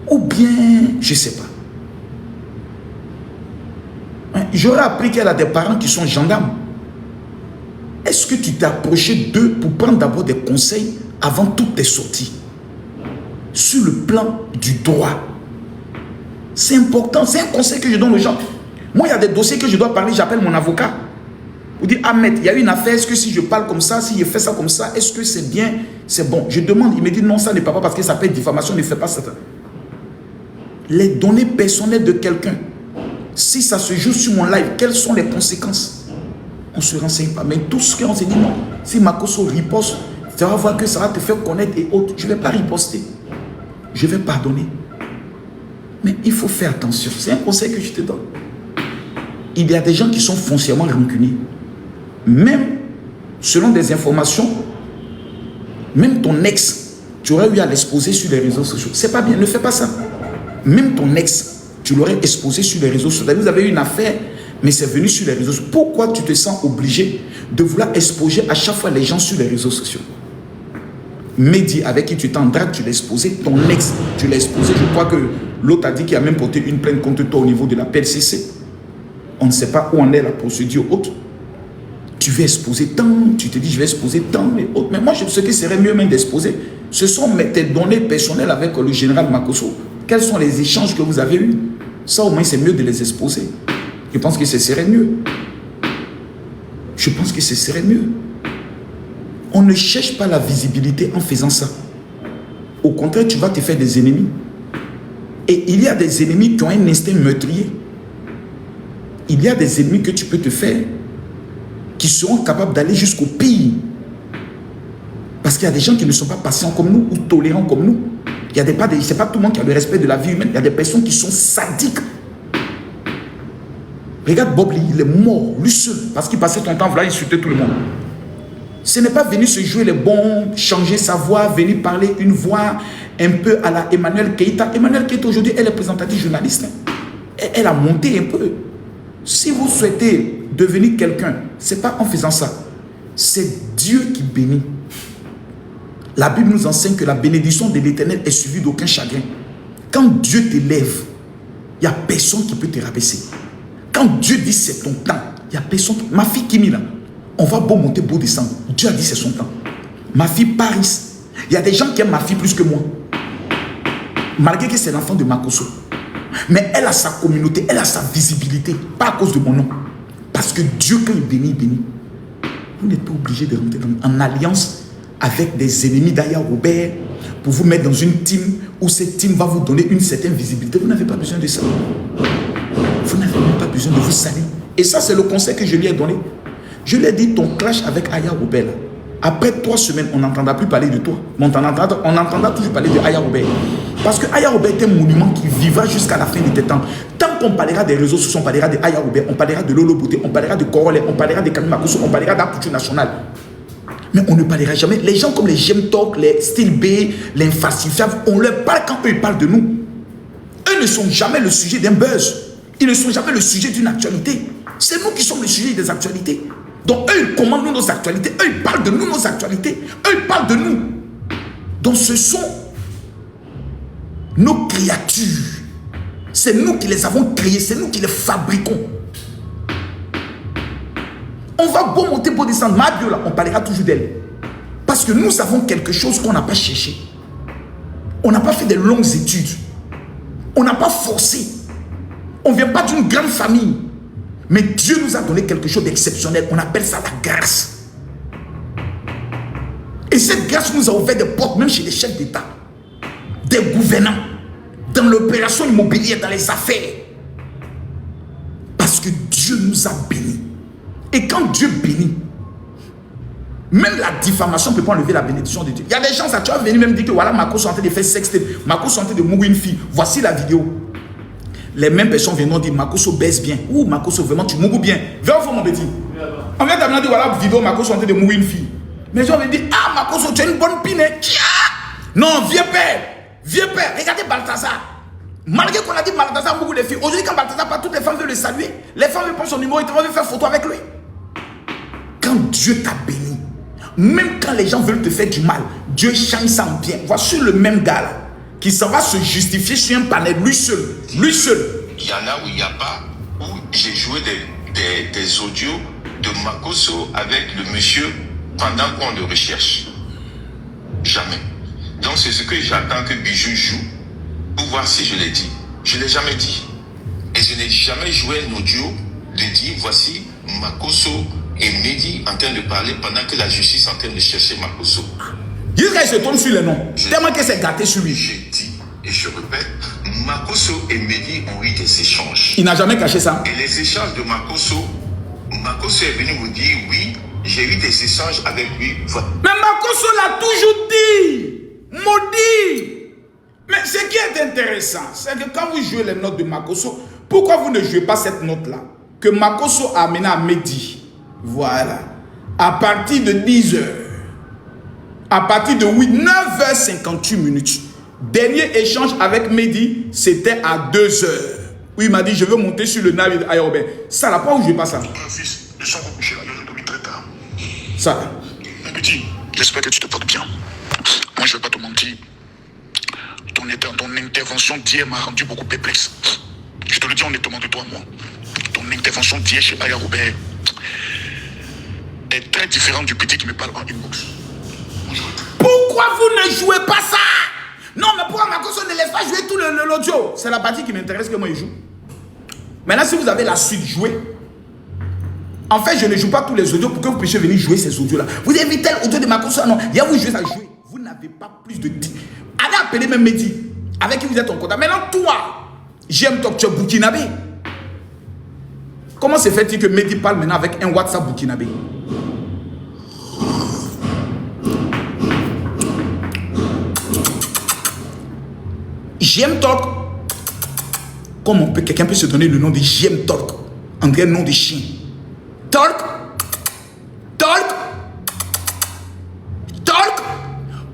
Ou bien, je ne sais pas. J'aurais appris qu'elle a des parents qui sont gendarmes. Est-ce que tu t'es approché d'eux pour prendre d'abord des conseils avant toutes tes sorties? Sur le plan du droit. C'est important, c'est un conseil que je donne aux gens. Moi, il y a des dossiers que je dois parler, j'appelle mon avocat. Vous dites, ah maître, il y a une affaire, est-ce que si je parle comme ça, si je fais ça comme ça, est-ce que c'est bien, c'est bon? Je demande, il me dit non, ça n'est pas parce que ça peut être diffamation, ne fais pas ça. Les données personnelles de quelqu'un, si ça se joue sur mon live, quelles sont les conséquences? On ne se renseigne pas. Mais tout ce qu'on s'est dit, non, si Makosso riposte, tu vas voir que ça va te faire connaître et autres. Je ne vais pas riposter. Je vais pardonner. Mais il faut faire attention. C'est un conseil que je te donne. Il y a des gens qui sont foncièrement rancuniers. Même, selon des informations, même ton ex, tu aurais eu à l'exposer sur les réseaux sociaux. C'est pas bien, ne fais pas ça. Même ton ex, tu l'aurais exposé sur les réseaux sociaux. Vous avez eu une affaire, mais c'est venu sur les réseaux sociaux. Pourquoi tu te sens obligé de vouloir exposer à chaque fois les gens sur les réseaux sociaux? Mehdi, avec qui tu t'en dragues, tu l'as exposé. Ton ex, tu l'as exposé. Je crois que l'autre a dit qu'il a même porté une plainte contre toi au niveau de la PLCC. On ne sait pas où en est la procédure haute. Tu veux exposer tant, tu te dis je vais exposer tant et autres. Mais moi, ce qui serait mieux même d'exposer, ce sont tes données personnelles avec le général Makosso. Quels sont les échanges que vous avez eus? Ça, au moins, c'est mieux de les exposer. Je pense que ce serait mieux. Je pense que ce serait mieux. On ne cherche pas la visibilité en faisant ça. Au contraire, tu vas te faire des ennemis. Et il y a des ennemis qui ont un instinct meurtrier. Il y a des ennemis que tu peux te faire qui seront capables d'aller jusqu'au pire. Parce qu'il y a des gens qui ne sont pas patients comme nous ou tolérants comme nous. Ce n'est pas tout le monde qui a le respect de la vie humaine. Il y a des personnes qui sont sadiques. Regarde Bob Lee, il est mort, lui seul, parce qu'il passait son temps là, il insultait tout le monde. Ce n'est pas venir se jouer les bons, changer sa voix, venir parler une voix un peu à la Emmanuel Keïta. Emmanuel Keïta aujourd'hui, elle est présentatrice journaliste. Elle a monté un peu. Si vous souhaitez devenir quelqu'un, ce n'est pas en faisant ça. C'est Dieu qui bénit. La Bible nous enseigne que la bénédiction de l'Éternel est suivie d'aucun chagrin. Quand Dieu t'élève, il n'y a personne qui peut te rabaisser. Quand Dieu dit c'est ton temps, il n'y a personne. Ma fille Kimi là, on va beau monter, beau descendre. Dieu a dit c'est son temps. Ma fille Paris, il y a des gens qui aiment ma fille plus que moi. Malgré que c'est l'enfant de Makosso. Mais elle a sa communauté, elle a sa visibilité. Pas à cause de mon nom. Parce que Dieu, quand il bénit, il bénit. Vous n'êtes pas obligé de rentrer en alliance avec des ennemis d'Aya Robert pour vous mettre dans une team où cette team va vous donner une certaine visibilité. Vous n'avez pas besoin de ça. Vous n'avez même pas besoin de vous salir. Et ça, c'est le conseil que je lui ai donné. Je lui ai dit, ton clash avec Aya Robert, après 3 semaines, on n'entendra plus parler de toi. Mais on entendra toujours parler de Aya Robert. Parce que Aya Robert est un monument qui vivra jusqu'à la fin de tes temps. Tant qu'on parlera des réseaux sociaux, on parlera de Aya Robert, on parlera de Lolo Bouté, on parlera de Corolle, on parlera de Camille Makosso, on parlera d'Arculture Nationale. Mais on ne parlera jamais. Les gens comme les Jem Talk, les Style B, les Infalsifiables, on leur parle quand eux ils parlent de nous. Eux ne sont jamais le sujet d'un buzz. Ils ne sont jamais le sujet d'une actualité. C'est nous qui sommes le sujet des actualités. Donc eux ils commandent nous nos actualités. Eux ils parlent de nous nos actualités. Eux ils parlent de nous. Donc ce sont nos créatures. C'est nous qui les avons créées. C'est nous qui les fabriquons. On va beau monter, beau descendre. Ma bio là, on parlera toujours d'elle. Parce parce que nous avons quelque chose qu'on n'a pas cherché. On n'a pas fait de longues études. On n'a pas forcé. On ne vient pas d'une grande famille. Mais Dieu nous a donné quelque chose d'exceptionnel. On appelle ça la grâce. Et cette grâce nous a ouvert des portes, même chez les chefs d'État, des gouvernants, dans l'opération immobilière, dans les affaires. Parce que Dieu nous a bénis. Et quand Dieu bénit, même la diffamation ne peut pas enlever la bénédiction de Dieu. Il y a des gens, ça, tu vas venir même dire que voilà, Marco est en train de faire sextape, Marco est en train de mourir une fille. Voici la vidéo. Les mêmes personnes viendront dire Marco baisse bien. Ouh, Marco, vraiment, tu mourres bien. Viens au fond, mon petit. On vient d'amener dire voilà, vidéo, Marco est en train de mourir une fille. Mais les gens vont dire ah, Marco, tu as une bonne pine. Non, vieux père, regardez Balthazar. Malgré qu'on a dit Balthazar beaucoup de filles. Aujourd'hui, quand Balthazar part, toutes les femmes veulent le saluer. Les femmes veulent prendre son numéro et te veulent faire photo avec lui. Quand Dieu t'a béni, même quand les gens veulent te faire du mal, Dieu change ça en bien. Voici le même gars là, qui s'en va se justifier sur un panel, lui seul. Lui seul. Il y en a où il n'y a pas, où j'ai joué des audios de Makosso avec le monsieur pendant qu'on le recherche. Jamais. Donc c'est ce que j'attends que Bijou joue pour voir si je l'ai dit. Je ne l'ai jamais dit. Et je n'ai jamais joué un audio de dire voici Makosso et Mehdi en train de parler pendant que la justice est en train de chercher Makosso. Jusqu'à il se tombe sur les noms. Tellement que c'est gâté sur lui. J'ai dit, et je répète, Makosso et Mehdi ont eu des échanges. Il n'a jamais caché ça. Et les échanges de Makosso est venu vous dire oui, j'ai eu des échanges avec lui. Mais Makosso l'a toujours dit. Maudit. Mais ce qui est intéressant, c'est que quand vous jouez les notes de Makosso, pourquoi vous ne jouez pas cette note-là que Makosso a amené à Mehdi? Voilà. À partir de 10h. À partir de 9h58 minutes. Dernier échange avec Mehdi, c'était à 2h. Où il m'a dit, je veux monter sur le navire d'Aérobert. Ça là, pourquoi vous jouez pas ça? Fils, ils sont recouchés là, je dormi très tard. Ça là. Mon petit, j'espère que tu te portes bien. Moi, je ne vais pas te mentir. Ton intervention d'hier m'a rendu beaucoup perplexe. Je te le dis honnêtement de toi, moi. Ton intervention d'hier chez Aya Robert est très différente du petit qui me parle en inbox. Pourquoi vous ne jouez pas ça? Non, mais pourquoi Makosso ne laisse pas jouer tout l'audio? C'est la partie qui m'intéresse que moi il joue. Maintenant, si vous avez la suite, jouée. En fait, je ne joue pas tous les audios pour que vous puissiez venir jouer ces audios-là. Vous avez vu tel audio de Makosso? Non, il y a vous jouer ça, jouer. Vous n'avez pas plus de 10. Allez appeler même Mehdi, avec qui vous êtes en contact. Maintenant, toi, j'aime toi, tu es Burkinabé. Comment se fait-il que Mehdi parle maintenant avec un WhatsApp Burkinabé? JM Talk, comment quelqu'un peut se donner le nom de JM Talk, en vrai nom de chien? Talk,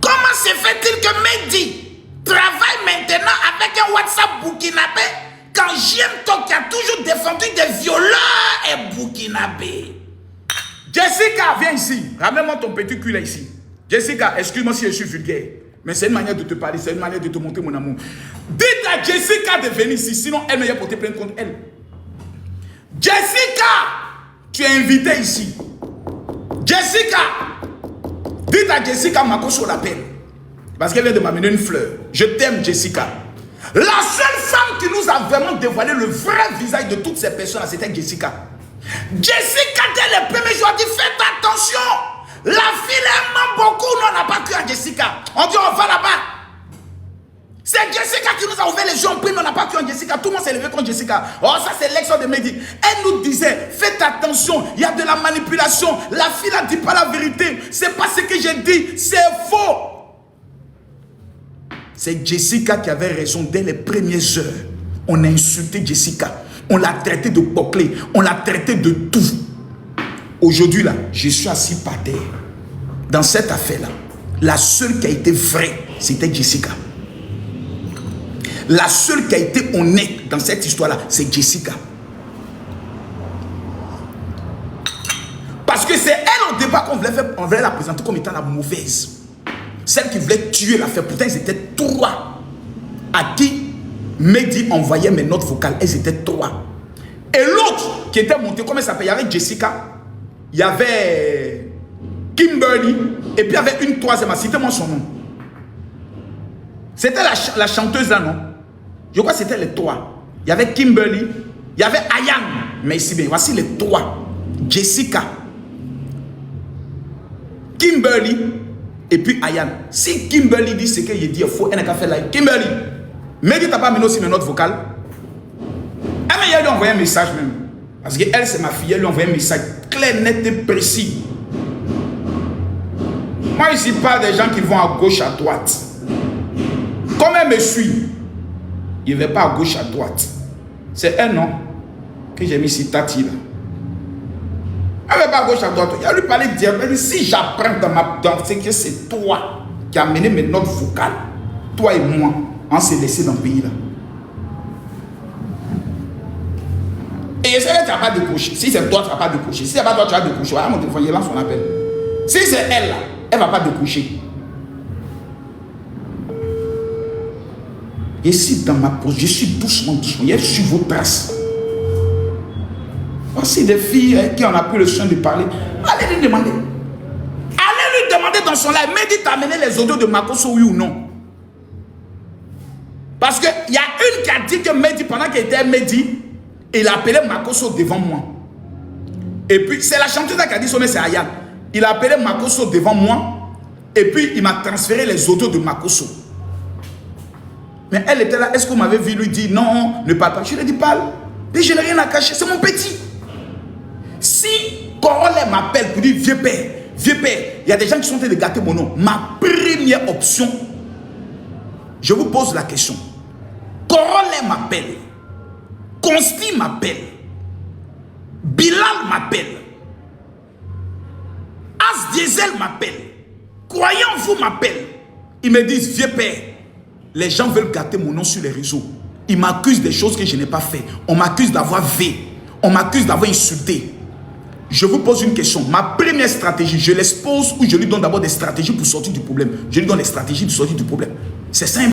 comment se fait-il que Mehdi travaille maintenant avec un WhatsApp burkinabé quand JM Talk qui a toujours défendu des violeurs est burkinabé? Jessica, viens ici, ramène-moi ton petit cul là ici. Jessica, excuse-moi si je suis vulgaire. Mais c'est une manière de te parler, c'est une manière de te montrer mon amour. Dites à Jessica de venir ici, sinon elle ne va porter plainte contre elle. Jessica, tu es invitée ici. Jessica, dites à Jessica Makosso l'appelle. Parce qu'elle vient de m'amener une fleur. Je t'aime, Jessica. La seule femme qui nous a vraiment dévoilé le vrai visage de toutes ces personnes-là, c'était Jessica. Jessica, dès les premiers jours, a dit faites attention. La fille aime beaucoup, nous on n'a pas cru à Jessica. On dit on va là-bas. C'est Jessica qui nous a ouvert les yeux, on prie, mais on n'a pas cru en Jessica. Tout le monde s'est levé contre Jessica. Oh, ça c'est l'exemple de Mehdi. Elle nous disait, faites attention, il y a de la manipulation. La fille ne dit pas la vérité. C'est pas ce que j'ai dit, c'est faux. C'est Jessica qui avait raison dès les premières heures. On a insulté Jessica. On l'a traité de bouclé. On l'a traité de tout. Aujourd'hui, là, je suis assis par terre. Dans cette affaire-là, la seule qui a été vraie, c'était Jessica. La seule qui a été honnête dans cette histoire-là, c'est Jessica. Parce que c'est elle au départ qu'on voulait la présenter comme étant la mauvaise. Celle qui voulait tuer l'affaire. Pourtant, ils étaient trois. À qui Mehdi envoyait mes notes vocales. Elles étaient trois. Et l'autre qui était monté, comment elle s'appelle? Il y avait Jessica. Il y avait Kimberly, et puis il y avait une troisième, citez-moi son nom. C'était la chanteuse là, non? Je crois que c'était les trois. Il y avait Kimberly, il y avait Ayan. Mais ici, bien, voici les trois. Jessica, Kimberly, et puis Ayan. Si Kimberly dit ce qu'il dit, il faut un faire là. Kimberly, mais tu n'as pas amené aussi mes notes vocales. Elle m'a lui envoyé un message même. Parce qu'elle, c'est ma fille, elle lui a envoyé un message clair, net et précis. Moi, ici, pas des gens qui vont à gauche, à droite. Comme elle me suit, il ne va pas à gauche, à droite. C'est un nom que j'ai mis ici, Tati là. Elle ne va pas à gauche, à droite. Il a lui parlé de dire, si j'apprends dans ce que c'est toi qui as amené mes notes vocales, toi et moi, on s'est laissé dans le pays là. Et si elle, tu n'as pas décroché. Si c'est toi, tu n'as pas décroché. Si c'est pas toi, tu as décroché. Voilà mon téléphone, il lance son appel. Si c'est elle là, elle ne va pas décrocher. Et si dans ma pause, je suis doucement, je suis vos traces. Voici des filles qui en ont pris le soin de parler. Allez lui demander. Allez lui demander dans son live. Mais dit t'amener les audios de Makosso, oui ou non. Parce qu'il y a une qui a dit que Mehdi, pendant qu'il était Mehdi, il a appelé Makosso devant moi. Et puis, c'est la chanteuse qui a dit son nom, c'est Ayan. Il a appelé Makosso devant moi. Et puis, il m'a transféré les audios de Makosso. Mais elle était là. Est-ce que vous m'avez vu lui dire non, ne parle pas? Je lui ai dit parle. Mais je n'ai rien à cacher. C'est mon petit. Si Corolle m'appelle pour dire vieux père, il y a des gens qui sont en train de gâter mon nom. Ma première option, je vous pose la question. Corolle m'appelle. Consti m'appelle. Bilal m'appelle. As Diesel m'appelle. Croyant vous m'appelle. Ils me disent vieux père, les gens veulent gâter mon nom sur les réseaux. Ils m'accusent des choses que je n'ai pas fait. On m'accuse d'avoir V. On m'accuse d'avoir insulté. Je vous pose une question. Ma première stratégie, je l'expose ou je lui donne d'abord des stratégies pour sortir du problème. Je lui donne des stratégies pour sortir du problème. C'est simple.